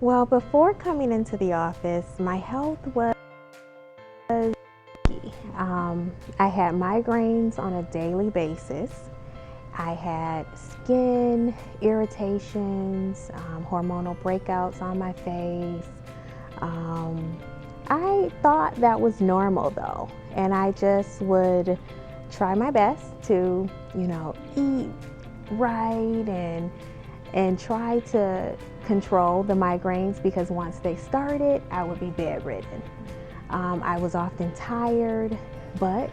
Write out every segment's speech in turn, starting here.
Well, before coming into the office, my health was I had migraines on a daily basis. I had skin irritations, hormonal breakouts on my face. I thought that was normal though, and I just would try my best to, eat right and try to control the migraines, because once they started, I would be bedridden. I was often tired, but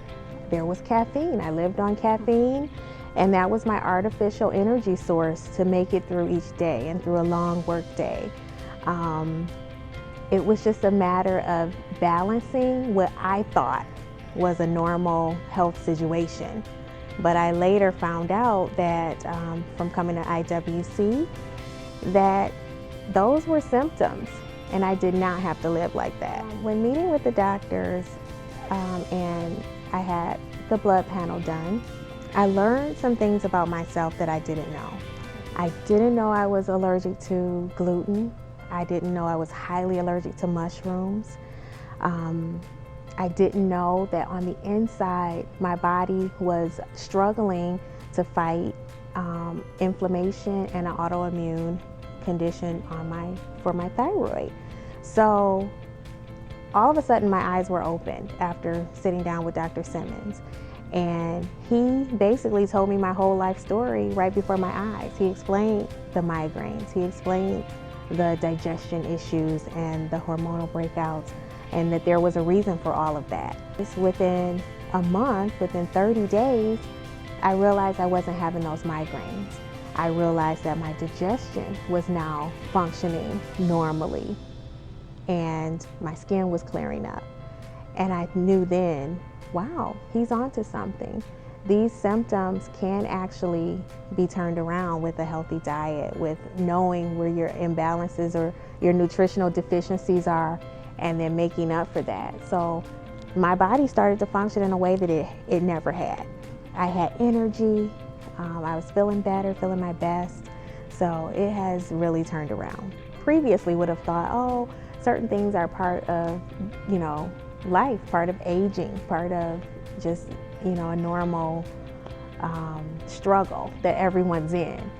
there was caffeine. I lived on caffeine, and that was my artificial energy source to make it through each day and through a long work day. It was just a matter of balancing what I thought was a normal health situation. But I later found out that from coming to IWC, that those were symptoms, and I did not have to live like that. When meeting with the doctors and I had the blood panel done, I learned some things about myself that I didn't know. I didn't know I was allergic to gluten. I didn't know I was highly allergic to mushrooms. I didn't know that on the inside, my body was struggling to fight inflammation and an autoimmune condition for my thyroid. So all of a sudden my eyes were opened after sitting down with Dr. Simmons, and he basically told me my whole life story right before my eyes. He explained the migraines, he explained the digestion issues and the hormonal breakouts, and that there was a reason for all of that. Just within a month, within 30 days, I realized I wasn't having those migraines. I realized that my digestion was now functioning normally, and my skin was clearing up. And I knew then, wow, he's onto something. These symptoms can actually be turned around with a healthy diet, with knowing where your imbalances or your nutritional deficiencies are, and then making up for that. So my body started to function in a way that it never had. I had energy, I was feeling better, feeling my best. So it has really turned around. Previously would have thought, oh, certain things are part of, life, part of aging, part of just, a normal struggle that everyone's in.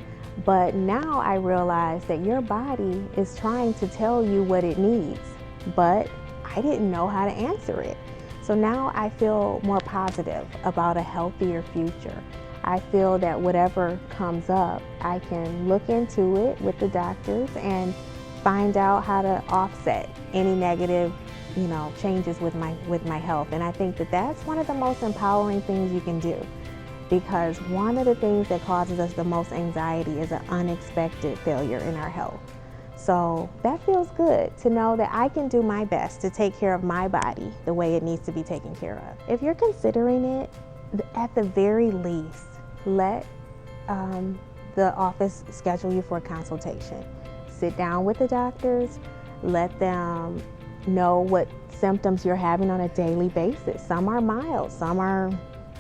But now I realize that your body is trying to tell you what it needs, but I didn't know how to answer it. So now I feel more positive about a healthier future. I feel that whatever comes up, I can look into it with the doctors and find out how to offset any negative, changes with my health. And I think that that's one of the most empowering things you can do, because one of the things that causes us the most anxiety is an unexpected failure in our health. So that feels good to know that I can do my best to take care of my body the way it needs to be taken care of. If you're considering it, at the very least, let the office schedule you for a consultation. Sit down with the doctors, let them know what symptoms you're having on a daily basis. Some are mild, some are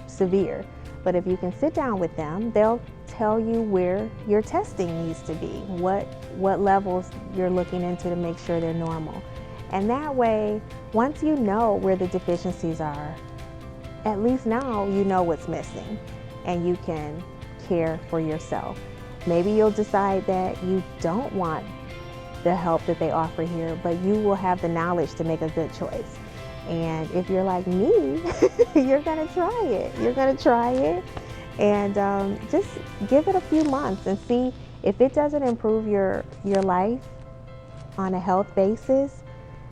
severe. But if you can sit down with them, they'll tell you where your testing needs to be, what levels you're looking into to make sure they're normal. And that way, once you know where the deficiencies are, at least now you know what's missing and you can care for yourself. Maybe you'll decide that you don't want the help that they offer here, but you will have the knowledge to make a good choice. And if you're like me, you're gonna try it. You're gonna try it and just give it a few months and see if it doesn't improve your life on a health basis.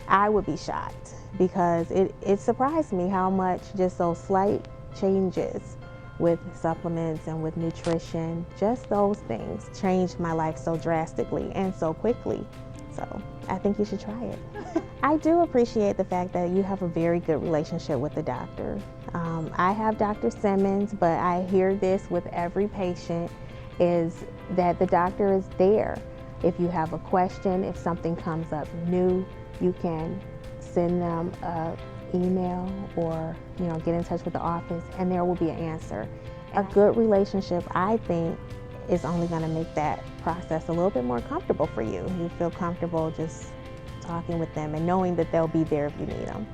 I would be shocked, because it surprised me how much just those slight changes with supplements and with nutrition, just those things changed my life so drastically and so quickly. So I think you should try it. I do appreciate the fact that you have a very good relationship with the doctor. I have Dr. Simmons, but I hear this with every patient, is that the doctor is there. If you have a question, if something comes up new, you can send them an email or get in touch with the office, and there will be an answer. A good relationship, I think, is only going to make that process a little bit more comfortable for you. You feel comfortable just talking with them and knowing that they'll be there if you need them.